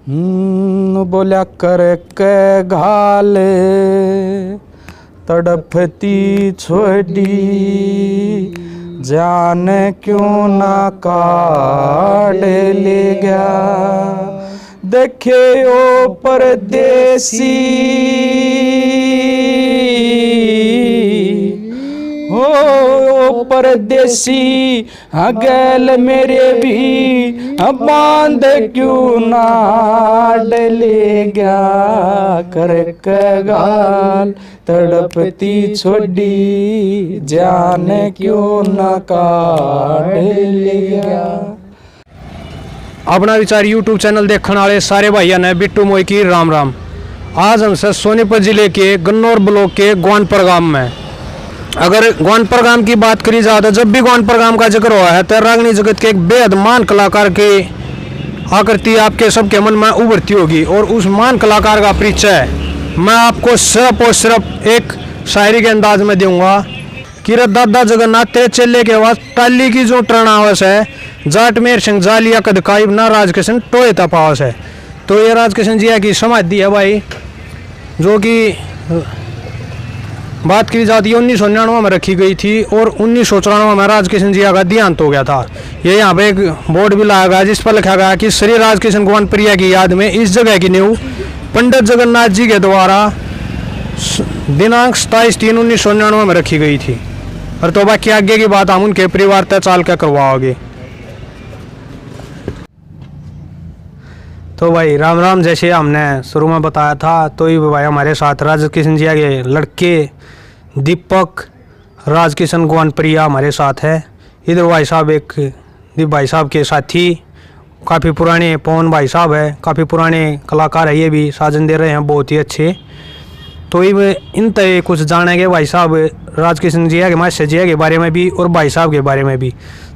बोला कर के घाले तड़पती छोड़ी जान क्यों ना काढ़ ले गया। देखे ओ परदेसी हो परदेसी गैल मेरे भी बांध क्यों ना डले गया। कर गाल तड़पती छोड़ी जान क्यों ना काढ़ ले गया। अपना विचार यूट्यूब चैनल देखने वाले सारे भाइयों ने बिट्टू मोई की राम राम। आज हमसे सोनीपत जिले के गन्नौर ब्लॉक के ग्वानपर गांव में, अगर ग्वानपर गांव की बात करी जाए तो जब भी ग्वानपर गांव का जिक्र हुआ है तो रागनी जगत के एक बेहद महान कलाकार की आकृति आपके सबके मन में उभरती होगी। और उस महान कलाकार का परिचय मैं आपको सिर्फ और सिर्फ एक शायरी के अंदाज में दूंगा कि दादा जगन्नाथ तेरे चेले के बाद टाली की जो टरणावस है जाट मेर सिंह जालिया कदकाई ना राजकिशन टोए तपावस है। तो ये राजकिशन जी की समाधि है भाई, जो कि बात की जाती है 1999 में रखी गई थी और 1994 में राजकिशन जी का देहांत हो गया था। ये यहाँ पे एक बोर्ड भी लगाया गया जिस पर लिखा गया कि श्री राजकिशन ग्वानप्रिया की याद में इस जगह की नींव पंडित जगन्नाथ जी के द्वारा दिनांक 27/3/1999 में रखी गई थी। और तो बाकी आगे की बात हम उनके परिवार तक चाल कर करवाओगे। तो भाई राम राम, जैसे हमने शुरू में बताया था तो ये भाई हमारे साथ राजकिशन जी के लड़के दीपक राजकिशन ग्वानप्रिया हमारे साथ है। इधर भाई साहब एक दीप भाई साहब के साथी काफ़ी पुराने पवन भाई साहब है, काफ़ी पुराने कलाकार है, ये भी साजन दे रहे हैं बहुत ही अच्छे। तो ये इन तय कुछ जानेंगे भाई साहब राजकिशन जी के मास्टर जी के बारे में भी और भाई साहब के बारे में भी।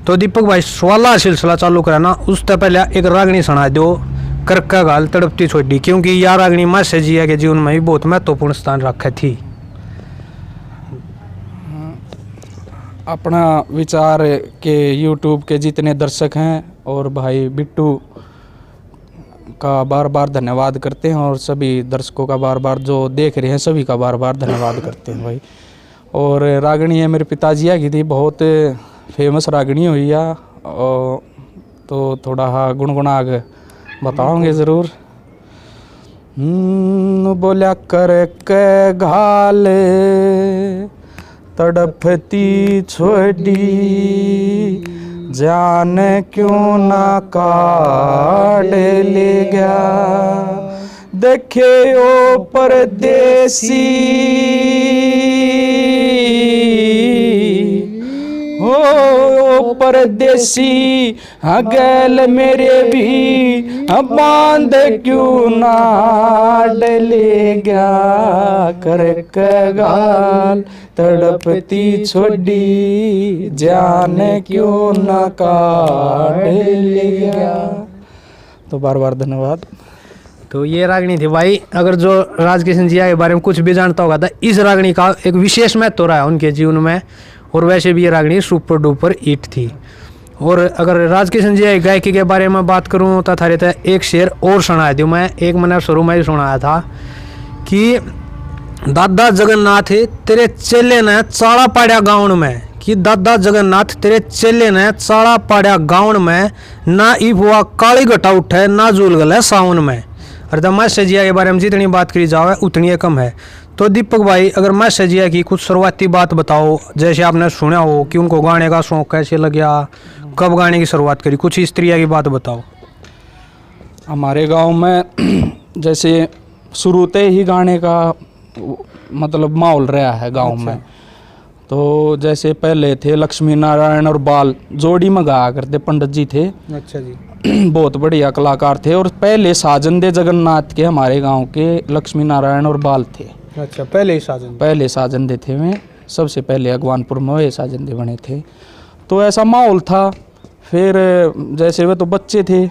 तो दीपक भाई सवाला सिलसिला चालू कराना, उससे पहले एक रागनी सुना दो करका गाल तड़पती छोड़ी, क्योंकि यह रागनी मास्टर जी के जीवन में भी बहुत महत्वपूर्ण स्थान रखी थी। अपना विचार के यूट्यूब के जितने दर्शक हैं और भाई बिट्टू का बार बार धन्यवाद करते हैं और सभी दर्शकों का बार बार जो देख रहे हैं सभी का बार बार धन्यवाद करते हैं भाई। और रागनी है मेरे पिताजी की थी, बहुत फेमस रागनी हुई है, और तो थोड़ा हाँ गुनगुना के बताओगे ज़रूर। बोला कर के घाले तड़पती छोड़ी जान क्यों ना काढ़ ले गया। देखे ओ परदेसी हो परदेसी गैल मेरे भी बांध क्यों ना डले गया। कर गाल तड़पती छोड़ी जान क्यों ना काढ़ ले गया। तो बार बार धन्यवाद। तो ये रागनी थी भाई। अगर जो राजकिशन जी के बारे में कुछ भी जानता होगा तो इस रागनी का एक विशेष महत्व रहा है उनके जीवन में, और वैसे भी ये रागनी सुपर डुपर हिट थी। और अगर राजकिशन जी की गायकी के बारे में बात करूँ तो थारे तो एक शेर और सुनाया दूँ मैं, एक मैंने शुरू में ही सुनाया था कि दादा जगन्नाथ तेरे चेले ने चाड़ा पाड़ा गाँव में, कि दादा जगन्नाथ तेरे चेले ने चाड़ा पाड़ा गाँव में, ना इफ हुआ काली घटा उठे ना झूल गले सावन में। और जब मास्टर जी के बारे में जितनी बात करी जाए उतनी कम है। तो दीपक भाई अगर मास्टर जी की कुछ शुरुआती बात बताओ, जैसे आपने सुना हो कि उनको गाने का शौक कैसे लगा, कब गाने की शुरुआत करी, कुछ इस तरह की बात बताओ। हमारे गांव में जैसे शुरूते ही गाने का मतलब माहौल रहा है गांव में। तो जैसे पहले थे लक्ष्मी नारायण और बाल जोड़ी में गाया करते, पंडित जी थे। अच्छा जी। बहुत बढ़िया कलाकार थे। और पहले साजन दे जगन्नाथ के हमारे गांव के लक्ष्मी नारायण और बाल थे। अच्छा, पहले साजन दे थे वे, सबसे पहले अगवानपुर में वे साजन दे बने थे। तो ऐसा माहौल था। फिर जैसे वे तो बच्चे थे।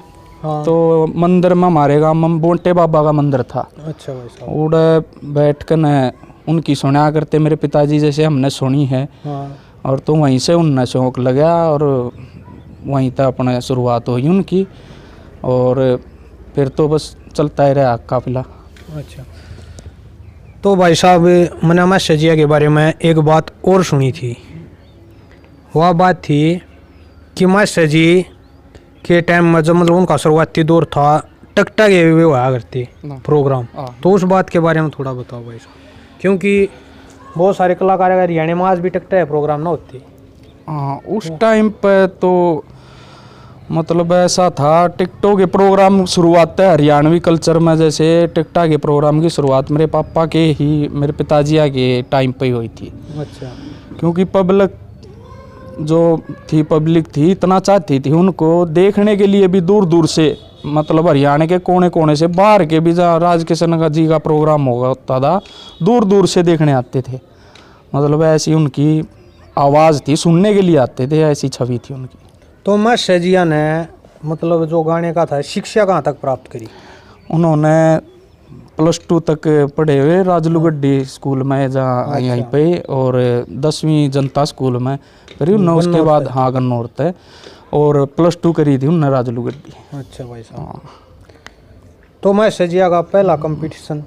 हाँ। तो मंदिर में हमारे गाँव में बोंटे बाबा का मंदिर था। अच्छा भाई साहब। उड़े बैठ कर न उनकी सुना करते मेरे पिताजी, जैसे हमने सुनी है। हाँ। और तो वहीं से उनने शौक लगा और वहीं तक अपना शुरुआत हुई उनकी। और फिर तो बस चलता ही रहा काफिला। अच्छा, तो भाई साहब मैंने मास्टर जिया के बारे में एक बात और सुनी थी। वह बात थी कि मास्टर जी के टाइम में जब मतलब उनका शुरुआती दौर था, टकटा के वे हुआ करते प्रोग्राम, तो उस बात के बारे में थोड़ा बताओ भाई साहब, क्योंकि बहुत सारे कलाकार अगर हरियाणा में आज भी टकटा है प्रोग्राम ना होते। हाँ, उस टाइम पे तो मतलब ऐसा था, टिकटों के प्रोग्राम शुरुआत है हरियाणवी कल्चर में, जैसे टिकटा के प्रोग्राम की शुरुआत मेरे पापा के ही, मेरे पिताजी के टाइम पे ही हुई थी। अच्छा, क्योंकि पब्लिक थी इतना चाहती थी उनको देखने के लिए भी, दूर दूर से मतलब हरियाणा के कोने कोने से, बाहर के भी, जहाँ राजकिशन जी का प्रोग्राम होता था दूर दूर से देखने आते थे। मतलब ऐसी उनकी आवाज़ थी, सुनने के लिए आते थे, ऐसी छवि थी उनकी। तो मास्टर जिया ने मतलब जो गाने का था शिक्षा कहाँ तक प्राप्त करी? उन्होंने +2 तक पढ़े हुए राजलूगड्डी स्कूल में, जहाँ यहीं पे, और 10वीं जनता स्कूल में करी उन्होंने। उसके बाद हाँ गन्नौर है, और +2 करी थी उन्होंने राजलूगड्डी। अच्छा भाई साहब, तो मास्टर जिया का पहला कंपटीशन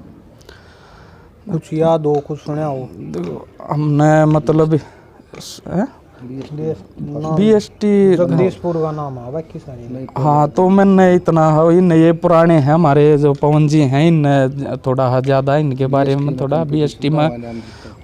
कुछ याद हो, कुछ सुना हो? हमने मतलब BST जगदीशपुर का नाम है बाकी सारे। हाँ, तो मैंने इतना इन ये पुराने हैं हमारे जो पवन जी हैं, इन थोड़ा ज़्यादा इनके बारे में थोड़ा BST में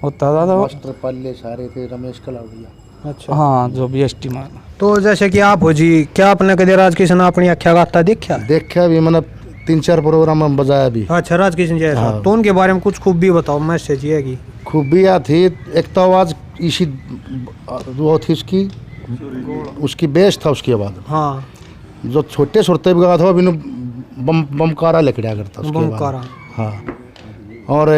होता था तो पल्ले सारे थे, रमेश कलावड़िया। अच्छा, हाँ, जो BST में। तो जैसे कि आप हो जी, क्या आपने कभी राजकिशन अपनी आख्या गाता देखा भी, मैंने 3-4 प्रोग्राम में बजाया भी। अच्छा, राजकिशन जी। हाँ। तो उनके बारे में कुछ खूबी बताओ मास्टर जी की। खूबियाँ थी, एक तो आवाज़ इसी वो थी उसकी बेस था, उसके बाद हाँ, जो छोटे सुरते भी गा था वो बमकारा लकड़ा करता उसके बमकारा। बाद। हाँ, और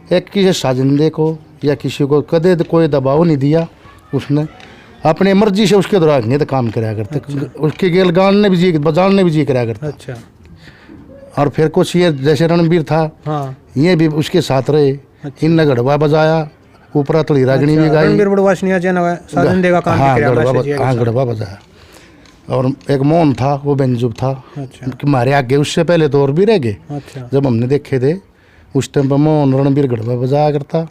एक किसी साजिंदे को या किसी को कदे कोई दबाव नहीं दिया, उसने अपनी मर्जी से उसके द्वारा नहीं तो काम कराया करते। अच्छा। उसके गेल गाने भी जी, बजाने भी जी कराया करते। अच्छा, और फिर कुछ ये जैसे रणबीर था, हाँ, ये भी उसके साथ रहे। अच्छा। इनने गढ़वा बजाया, ऊपरा तली रागनी भी गाई। रणबीर बड़वासनिया साजिंदे का काम हाँ, गढ़वा बजाया। और एक मोहन था, वो बेंजुब था। अच्छा, हमारे आगे उससे पहले तो और भी रह गए। अच्छा, जब हमने देखे थे उस टाइम पर मोहन रणबीर गढ़वा बजाया करता,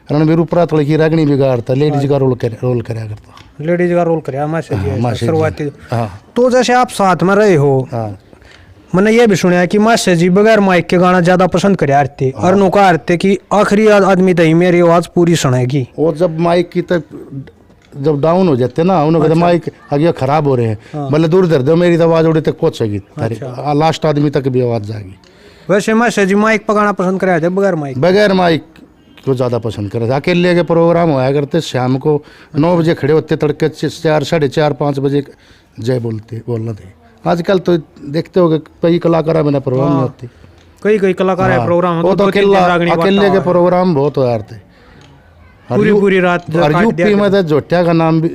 रणबीर ऊपरा तली की रागनी भी गाता, लेडीज का रोल कराया करता। लेडीज का रोल कराया शुरुआती। हाँ, तो जैसे आप साथ में रहे हो, हाँ, मैंने ये भी सुना है कि मास्टर जी बगैर माइक के गाना ज्यादा पसंद करे थे, और नौका आरते कि आखिरी आदमी तही मेरी आवाज पूरी सुनेगी। और जब माइक की तक जब डाउन हो जाते ना, उन्होंने कहते माइक आगे खराब हो रहे हैं, भले दूर धर दो, मेरी तो आवाज उड़ी तक पहुंचेगी, लास्ट आदमी तक भी आवाज जाएगी। वैसे मास्टर जी माइक पर गाना पसंद कराया थे बगैर माइक को ज़्यादा पसंद करते। अकेले के प्रोग्राम होया करते, शाम को 9 बजे खड़े होते, तड़के 4, 4:30, 5 बजे जय बोलना थे। आजकल तो देखते हो कई कलाकार बिना प्रोग्राम नहीं होते, कई कलाकार है प्रोग्राम वो तो अकेले के प्रोग्राम बहुत हो रहे थे पूरी रात। और यूपी में तो जोटिया का नाम भी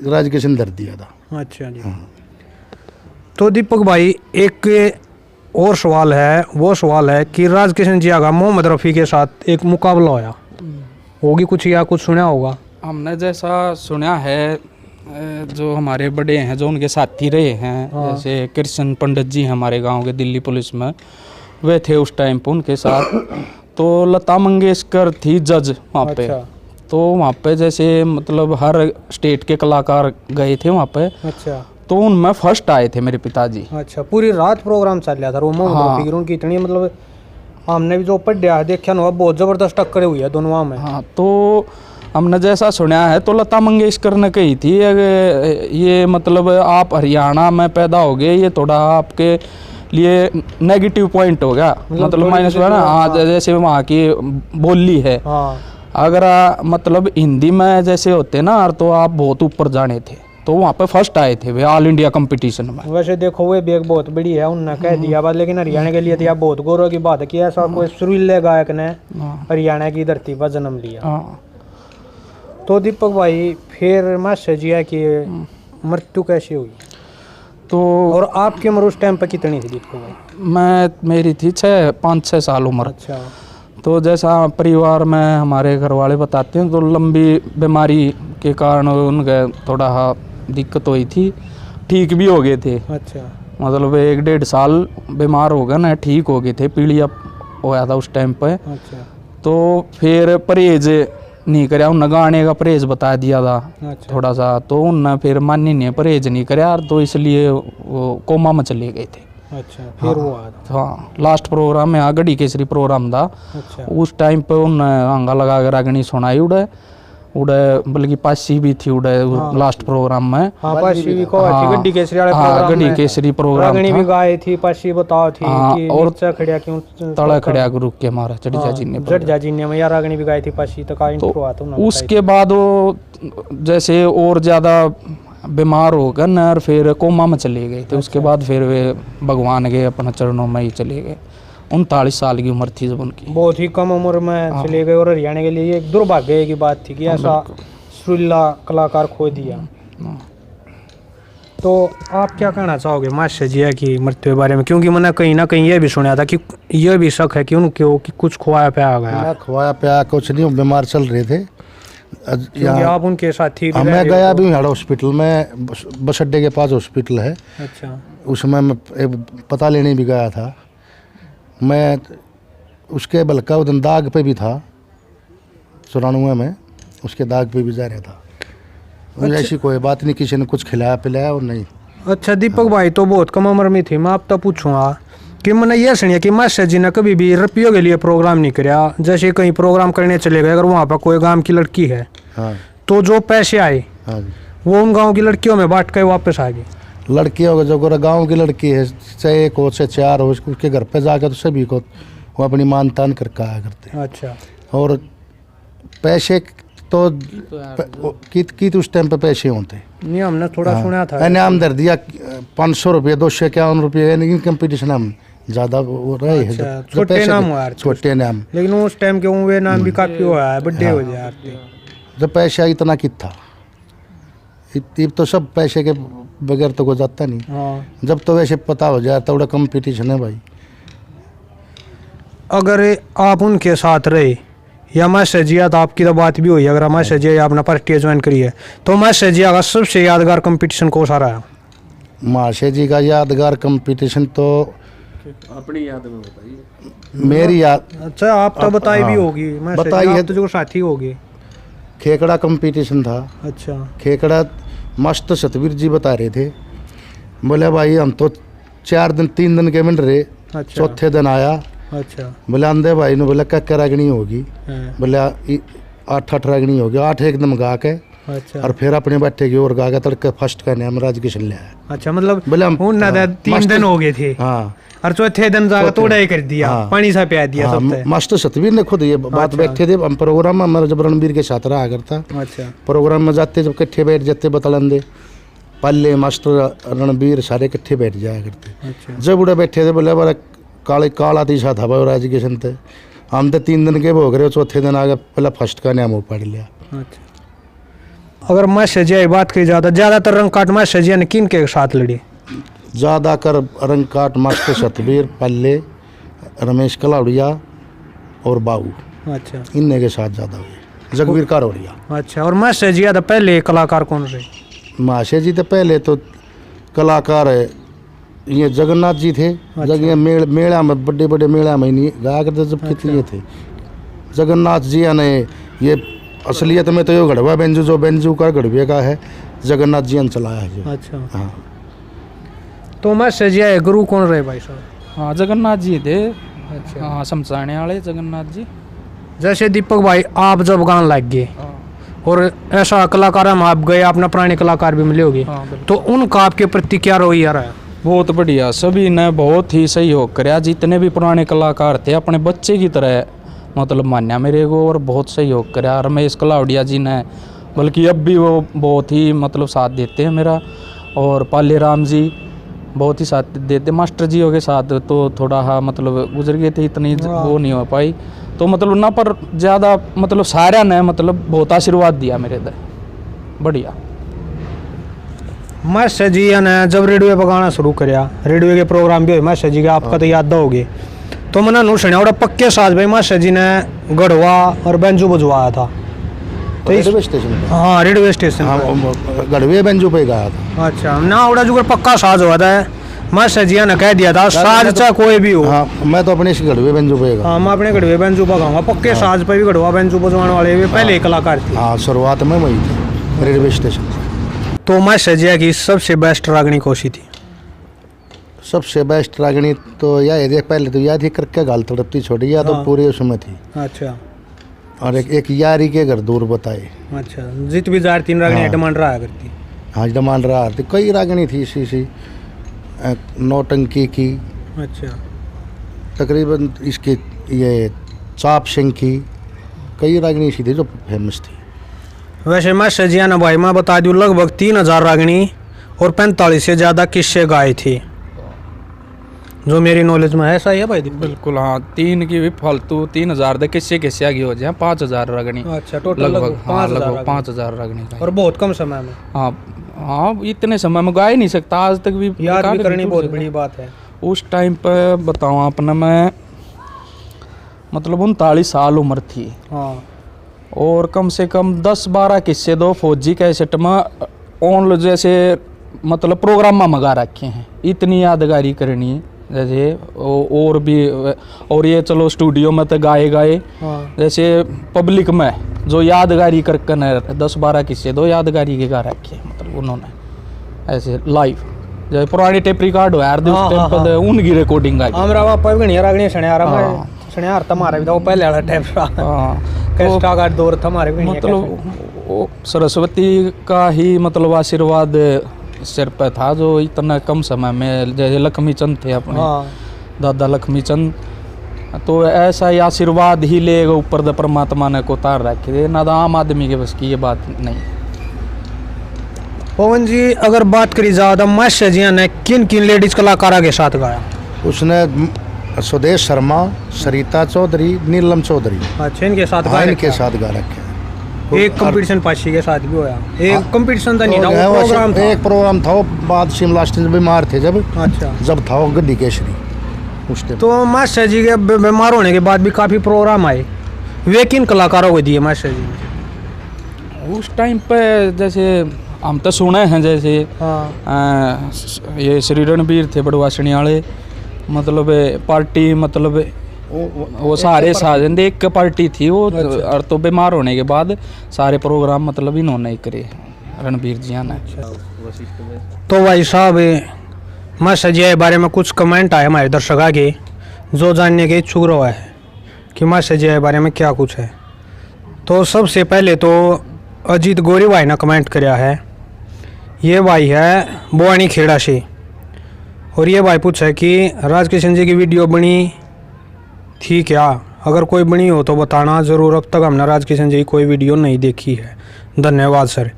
राजकिशन धर दिया था। अच्छा जी। तो दीपक भाई एक और सवाल है, वो सवाल है कि राजकिशन जी का मोहम्मद रफ़ी के साथ एक मुकाबला होया होगी कुछ, या कुछ सुना होगा? हमने जैसा सुना है, जो हमारे बड़े हैं जो उनके साथी रहे हैं, जैसे कृष्ण पंडित जी हमारे गांव के, दिल्ली पुलिस में वे थे उस टाइम पे उनके साथ। तो लता मंगेशकर थी जज वहाँ पे। अच्छा। तो वहाँ पे जैसे मतलब हर स्टेट के कलाकार गए थे वहाँ पे। अच्छा। तो उनमें फर्स्ट आए थे मेरे पिताजी। अच्छा, पूरी रात प्रोग्राम चल रहा था रोमा। हाँ। उनकी इतनी मतलब हमने भी जो पढ़ा देखा ना, बहुत ज़बरदस्त टक्कर हुई है दोनों में। हाँ, तो हमने जैसा सुना है तो लता मंगेशकर ने कही थी ये मतलब आप हरियाणा में पैदा हो गए, ये थोड़ा आपके लिए नेगेटिव पॉइंट हो गया, मतलब माइनस हुआ ना। हाँ, जैसे वहाँ की बोली है। हाँ। अगर मतलब हिंदी में जैसे होते ना तो आप बहुत ऊपर जाने थे। तो वहाँ पे फर्स्ट आए थे वे ऑल इंडिया कंपटीशन में। वैसे देखो वे भी एक बहुत बड़ी है, उन्होंने कह दिया बात, लेकिन हरियाणा के लिए तो आप बहुत गौरव की बात है कि ऐसा कोई सुरीले गायक ने हरियाणा की धरती पर जन्म लिया। तो दीपक भाई फिर मास्टर जिया की मृत्यु कैसे हुई? तो और आपकी उम्र उस टाइम पर कितनी थी दीपक भाई? मेरी थी 5-6 साल उम्र। अच्छा। तो जैसा परिवार में हमारे घर वाले बताते हैं तो लंबी बीमारी के कारण उनके थोड़ा दिक्कत हुई थी, ठीक भी हो गए थे। अच्छा। मतलब 1-1.5 साल बीमार हो गए ना, ठीक हो गए थे, पीलिया होया था उस टाइम पे। अच्छा तो फिर परहेज नहीं कराया, उन गाने का परहेज बता दिया था अच्छा थोड़ा सा, तो उन फिर मानी नहीं परहेज नहीं कराया, तो इसलिए वो कोमा में चले गए थे। अच्छा फिर वो आ हाँ, लास्ट प्रोग्राम में गढ़ी केसरी प्रोग्राम था, अच्छा उस टाइम पे उन आंगा लगा कर रागनी सुनाई उड़े उड़े, बल्कि पासी भी थी उड़े लास्ट प्रोग्राम में। हाँ पाशी भी को हाँ, थी गड्डी केसरी वाले हाँ, प्रोग्राम गढ़ी में केसरी प्रोग्राम रागनी था। भी गाई थी, पाशी बताओ थी हाँ, कि और नीचा खड़िया क्यों तड़ा खड़िया को रुक के मारा चढ़िया जी ने। जड़जा जी ने या रागनी भी गाई थी पाशी, तो का इंट्रो आता ना उसके बाद वो जैसे और ज़्यादा बीमार हो गए न, और फिर कोमा में चले गए थे। उसके बाद फिर वे भगवान के अपना चरणों में ही चले गए। 39 साल की उम्र थी जब उनकी। बहुत ही कम उम्र में चले गए, और हरियाणा के लिए एक दुर्भाग्य की बात थी कि ऐसा सुरीला कलाकार खो दिया। तो आप क्या कहना चाहोगे मास्टर जी की मृत्यु के बारे में, क्योंकि मैंने कहीं ना कहीं ये भी सुना था कि ये भी शक है कि उनको कि कुछ खोया पाया गया, ना खवाया पिया कुछ नहीं, बीमार चल रहे थे। क्योंकि आप उनके साथी भी मैं रहे गया हो। भी हूँ हॉस्पिटल में, बस अड्डे के पास हॉस्पिटल है, अच्छा उसमें मैं पता लेने भी गया था। मैं उसके बल्कि उधर दाग पे भी था 94 में, उसके दाग पे भी जा रहा था। ऐसी कोई बात नहीं, किसी ने कुछ खिलाया पिलाया और नहीं। अच्छा दीपक भाई तो बहुत कम उम्र में थी। मैं आप तो पूछूंगा कि मैंने ये सुनिया कि मास्टर जी ने कभी भी रुपयों के लिए प्रोग्राम नहीं कराया। जैसे कहीं प्रोग्राम करने चले गए, अगर वहाँ पर कोई गांव की लड़की है, हाँ तो जो पैसे आए हाँ जी, वो उन गांव की लड़कियों में बांट के वापस आ गई। लड़कियों को जो गोरा गाँव की लड़की है, चाहे एक हो चाहे 4 हो, उसके घर पे जाकर तो सभी को वो अपनी मान तान करके आया करते। अच्छा और पैसे तो कित उस टाइम पे पैसे होते। नहीं हमने थोड़ा सुना था। इनाम दर दिया 500 रुपये, 251 रुपये, यानी कंपटीशन हम ज़्यादा वो रहे हैं। अच्छा, जो छोटे पैसे नाम के- हुआ यार, छोटे नाम, लेकिन उस टाइम के वे नाम भी काफी हुआ है, बड्डे हो जाए यार। जब पैसा इतना कित था, इतनी तो सब पैसे के बगैर तो कोई जाता नहीं। हाँ जब तो वैसे पता हो जाए तो बड़ा कंपटीशन है भाई। अगर आप उनके साथ रहे या मास्टर जिया, तो आपकी तो बात भी हुई, अगर मास्टर जिया आपने पार्टी ज्वाइन करी है, तो मास्टर जिया का सबसे यादगार कंपटीशन कौन सा रहा? माशे जी का यादगार कंपटीशन तो अपनी याद में बताइए। मेरी याद, अच्छा आप तो बताई भी होगी मास्टर बताई जी, है। आप तो जो साथी होगी। खेकड़ा कंपटीशन था। अच्छा खेकड़ा मस्त सतवीर जी बता रहे थे, बोले भाई हम तो 3 दिन के मिल रहे, अच्छा चौथे दिन आया, अच्छा बोले आंदे भाई ने बोला क्या रागनी होगी, हाँ, बोले 8 रागनी होगी। 8 एकदम गा के अच्छा और फिर अपने बैठे की ओर गा के तड़के फर्स्ट का नाम राज किशन ले आया। अच्छा मतलब बोले हम उन ना 3 दिन हो गए थे, हाँ और चौथे दिन जाकर तोड़ा ही कर दिया, हाँ। पानी सा पिया दिया हाँ, सबसे। मास्टर सतवीर ने खुद ये बात अच्छा। बैठे थे हम प्रोग्राम में, हमारा जब रणबीर के साथ रहा करता, अच्छा प्रोग्राम में जाते जब इकट्ठे बैठ जाते बतलंदे पल्ले मास्टर रणबीर सारे इकट्ठे बैठ जाया करते। अच्छा जब उड़े बैठे थे बोले बड़ा काला तीसा था भाई एजुकेशन थे, हम तो 3 दिन के भोग रहे, चौथे दिन आगे पहला फर्स्ट का नाम वो पढ़ लिया। अच्छा अगर मास्टर जी की बात की जाए, ज्यादातर रंग काट मास्टर जी ने किन के साथ लड़ी? ज़्यादा कर रंग काट मास्टर सतवीर, पल्ले, रमेश कलाउड़िया और बाबू, अच्छा इनने के साथ ज़्यादा हुए। जगवीर कारोड़िया। अच्छा और मास्टर जी तो पहले कलाकार कौन रहे? माशे जी तो पहले तो कलाकार है, ये जगन्नाथ जी थे। जग ये मेला में बड़े बड़े मेला में नहीं गाया करते जब कितने थे। जगन्नाथ जी ने ये असलियत में तो ये गढ़वा बेंजू, जो बेंजू का गढ़वे का है, जगन्नाथ जी ने चलाया है जो। अच्छा हाँ तो मास्टर जी गुरु कौन रहे भाई साहब? हाँ, जगन्नाथ जी थे। अच्छा हाँ, शमशाने वाले जगन्नाथ जी। जैसे दीपक भाई आप जब गान लग गए और ऐसा कलाकार हम आप गए, अपना पुराने कलाकार भी मिले होंगे, हाँ, बिल्कुल। तो उनका आपके प्रति क्या रवैया रहा? बहुत बढ़िया, सभी ने बहुत ही सहयोग कराया। जितने भी पुराने कलाकार थे अपने बच्चे की तरह मतलब मान्या मेरे को, और बहुत सहयोग कराया। रमेश कलाउड़िया जी ने, बल्कि अब भी वो बहुत ही मतलब साथ देते हैं मेरा। और पाले राम जी बहुत ही साथ देते। मास्टर जियों के साथ तो थोड़ा हाँ मतलब गुजर गए थे, इतनी वो नहीं हो पाई, तो मतलब ना पर ज़्यादा मतलब सारा ने मतलब बहुत आशीर्वाद दिया मेरे दर, बढ़िया। मास्टर जी ने जब रेडियो पर गाना शुरू कराया, रेडियो के प्रोग्राम भी हुए मास्टर जी के, आपका तो याद होगे, तो मैंने नु सुना और पक्के साथ भाई मास्टर जी ने गढ़वा और बेंजू बजवाया था। तो रेलवे स्टेशन पे। हाँ रेडियो स्टेशन हाँ पर। गढ़वे बेंजू पे गाया था। अच्छा ना उड़ा जुगर पक्का साज हुआ था, मास्टर जी ने कह दिया था साज चाहे कोई भी हो। हाँ, मैं तो अपने इस गढ़वे बेंजो बजेगा। हाँ, मैं अपने गढ़वे बेंजू बजाऊंगा पक्के। साज पे भी गढ़वा बेंजू बजवाने वाले भी पहले ही कलाकार थे। हाँ, शुरुआत में वही थी रेलवे स्टेशन। तो मास्टर जी की सबसे बेस्ट रागनी कौन सी थी? सबसे बेस्ट रागनी तो यह है, पहले तो याद ही करके गाल तड़पती छोड़ी या तो हाँ। पूरे उसमें थी। अच्छा और एक यारी के घर दूर बताए। अच्छा, जित भी जार 3 रागनी हाँ। डिमांड रहा करती। हाँ, डिमांड रहा थी, कई रागनी थी सी नौटंकी की, अच्छा तकरीबन इसकी ये चाप सिंह की, कई रागनी सी थी जो फेमस थी। वैसे मास्टर जी ने भाई मैं बता दूँ लगभग 3000 रागनी और 45 से ज़्यादा किस्से गाए थे, जो मेरी नॉलेज में है। सही है भाई? बिल्कुल हाँ, 3 की भी फालतू 3000 दे किस्से किस्से आगे हो जाए 5000 रगनी। अच्छा, टोटल लगभग हाँ, 5000 लगभग 5000 रगनी का। और बहुत कम समय में हाँ हाँ, इतने समय में गा ही नहीं सकता आज तक भी, याद भी काफी करनी दूर बहुत से बड़ी बात है। उस टाइम पे बताऊँ अपना, मैं मतलब 39 साल उम्र थी हाँ और कम से कम 10-12 किस्से दो फौजी कैसेट में ऑन जैसे मतलब प्रोग्राम में मंगा रखे हैं। इतनी यादगारी करनी है जैसे और भी, और ये चलो स्टूडियो में तो गाए हाँ जैसे पब्लिक में जो यादगारी करके न 10-12 किस्से दो यादगारी के गा रखे हैं, मतलब उन्होंने ऐसे लाइव जैसे पुरानी टेप रिकॉर्ड हो यार उस टाइम पर उनकी रिकॉर्डिंग आई। हमरा पापा भी घणिया रागनी सणियार तुम्हारा भी था वो पहले वाला टाइप हाँ, कैस्टा का दौर था हमारे भी। मतलब वो सरस्वती का ही मतलब आशीर्वाद सिर पे था जो इतना कम समय में, जैसे लक्ष्मी चंद थे अपने दादा लक्ष्मी चंद, तो ऐसा ही आशीर्वाद ही लेगा ऊपर द परमात्मा ने को उतार रखे थे ना, आम आदमी के बस की ये बात नहीं। पवन जी अगर बात करी ज़्यादा मास्टर जी ने किन किन लेडीज कलाकारा के साथ गाया? उसने सुदेश शर्मा, सरिता चौधरी, नीलम चौधरी, अच्छा, इनके साथ हाँ, इनके साथ गा रखे हैं। एक कंपटीशन पाशी के साथ भी होया। एक कंपटीशन था नहीं था, वो वो प्रोग्राम था। एक प्रोग्राम था, वो बाद शिमला स्टेशन बीमार थे जब अच्छा, था वो गड्डी केसरी उस टाइम। तो मास्टर जी के बीमार होने के बाद भी काफ़ी प्रोग्राम आए, वे किन कलाकारों को दिए मास्टर जी ने? उस टाइम पे जैसे हम तो सुने हैं जैसे हाँ ये श्री रणबीर थे बड़वासनी वाले, मतलब पार्टी मतलब वो सारे साजन एक पार्टी थी वो। अच्छा। और तो बीमार होने के बाद सारे प्रोग्राम मतलब इन्होंने ही करे रणबीर जी ने। तो भाई साहब मास्टर जी के बारे में कुछ कमेंट आए हमारे दर्शक आगे, जो जानने के इच्छुक रहा है कि मास्टर जी के बारे में क्या कुछ है। तो सबसे पहले तो अजीत गोरी भाई ने कमेंट कराया है। ये भाई है बुआनी खेड़ा से, और ये भाई पूछा कि राजकिशन जी की वीडियो बनी थी क्या? अगर कोई बनी हो तो बताना ज़रूर, अब तक हमने राजकिशन जी की कोई वीडियो नहीं देखी है। धन्यवाद सर।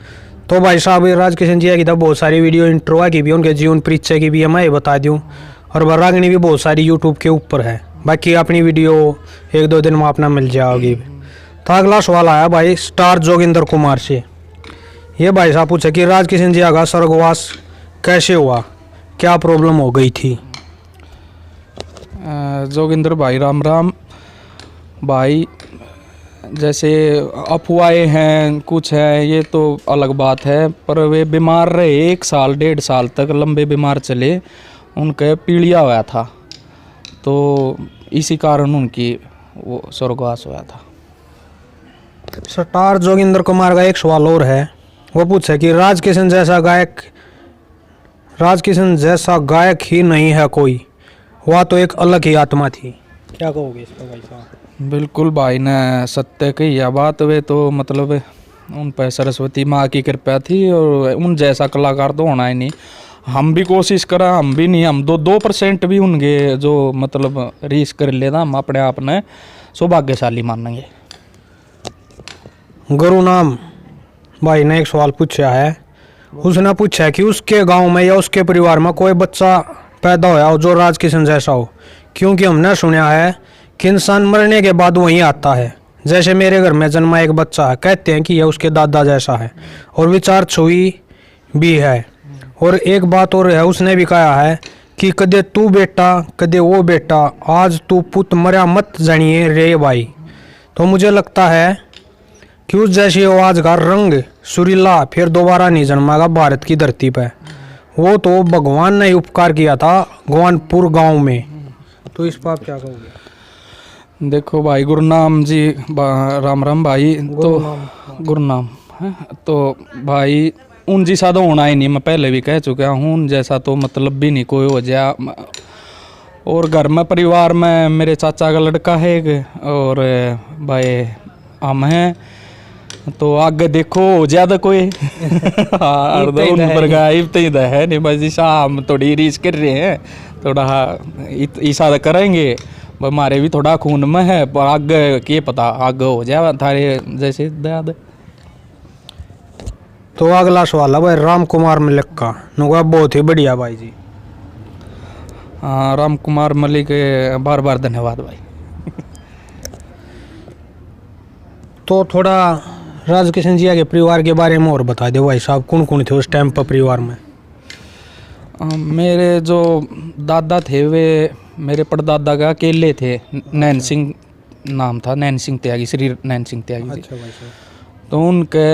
तो भाई साहब राजकिशन जी की तो बहुत सारी वीडियो इंट्रो की भी, उनके जीवन परिचय की भी मैं बता दूँ, और रागनी भी बहुत सारी यूट्यूब के ऊपर है। बाकी अपनी वीडियो 1-2 दिन में अपना मिल जाएगी। तो अगला सवाल आया भाई स्टार जोगिंदर कुमार से। ये भाई साहब पूछे कि राजकिशन जी का स्वर्गवास कैसे हुआ, क्या प्रॉब्लम हो गई थी? जोगिंदर भाई राम राम भाई, जैसे अफवाहें हैं कुछ है ये तो अलग बात है, पर वे बीमार रहे 1 साल 1.5 साल तक लंबे बीमार चले, उनके पीलिया हुआ था, तो इसी कारण उनकी वो स्वर्गवास हुआ था। स्टार जोगिंदर कुमार का एक सवाल और है, वो पूछे कि राजकिशन जैसा गायक ही नहीं है कोई, वह तो एक अलग ही आत्मा थी। क्या कहोगे इस पर भाई साहब? बिल्कुल भाई ने सत्य कही यह बात, वे तो मतलब उन पर सरस्वती माँ की कृपा थी और उन जैसा कलाकार तो होना ही नहीं। हम भी कोशिश करा, हम भी नहीं, हम 2% भी उनके जो मतलब रीस कर लेना, हम अपने आप ने सौभाग्यशाली मानेंगे। गुरु नाम भाई ने एक सवाल पूछा है। उसने पूछा है कि उसके गांव में या उसके परिवार में कोई बच्चा पैदा होया हो जो राजकिशन जैसा हो, क्योंकि हमने सुना है कि इंसान मरने के बाद वहीं आता है। जैसे मेरे घर में जन्मा एक बच्चा है, कहते हैं कि यह उसके दादा जैसा है और विचार छुई भी है। और एक बात और है, उसने भी कहा है कि कदे तू बेटा कदे वो बेटा, आज तू पुत मरा मत जानिए रे भाई। तो मुझे लगता है कि उस जैसी आवाज़ का रंग सुरीला फिर दोबारा नहीं जन्मागा भारत की धरती पर। वो तो भगवान ने उपकार किया था गोवानपुर गांव में, तो इस पर आप क्या कहोगे? देखो भाई, गुरुनाम जी, राम राम भाई। तो गुरुनाम है तो भाई उन जैसा तो होना ही नहीं, मैं पहले भी कह चुका हूँ। उन जैसा तो मतलब भी नहीं कोई हो जाए। और घर में परिवार में मेरे चाचा का लड़का है एक, और भाई हम हैं, तो आगे देखो हो ज्यादा कोई उन पर का इब्तई है नहीं, बस ऐसा हम थोड़ी रीस कर रहे हैं, थोड़ा ऐसा करेंगे। हमारे भी थोड़ा खून में है, पर आगे के पता आगे हो जाए थारे जैसे दयाद। तो अगला सवाल है भाई राम कुमार मलिक का, नुका बहुत ही बढ़िया भाई जी। हाँ, राम कुमार मलिक, बार बार धन्यवाद भाई। तो थोड़ा राजकिशन जी के परिवार के बारे में और बता दो भाई साहब, कौन कौन थे उस टाइम पर परिवार में? मेरे जो दादा थे वे मेरे परदादा का अकेले थे, नैन सिंह नाम था, नैन सिंह त्यागी, श्री नैन सिंह त्यागी जी। अच्छा भाई साहब। तो उनके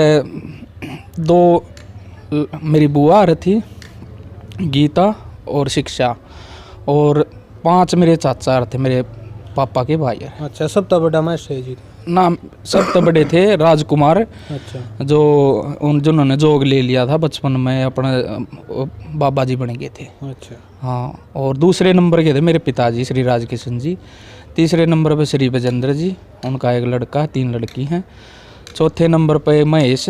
दो मेरी बुआ थी, गीता और शिक्षा, और 5 मेरे चाचा थे, मेरे पापा के भाई। अच्छा, सबसे बड़ा मैं जी नाम सबसे बड़े थे राजकुमार। अच्छा। जो जिन्होंने जोग ले लिया था बचपन में, अपने बाबा जी बन गए थे। अच्छा। हाँ, और दूसरे नंबर के थे मेरे पिताजी श्री राजकिशन जी। तीसरे नंबर पे श्री विजेंद्र जी, उनका एक लड़का, 3 लड़की हैं। चौथे नंबर पे महेश,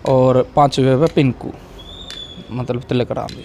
और 5वें पे पिंकू, मतलब तिलक राम जी।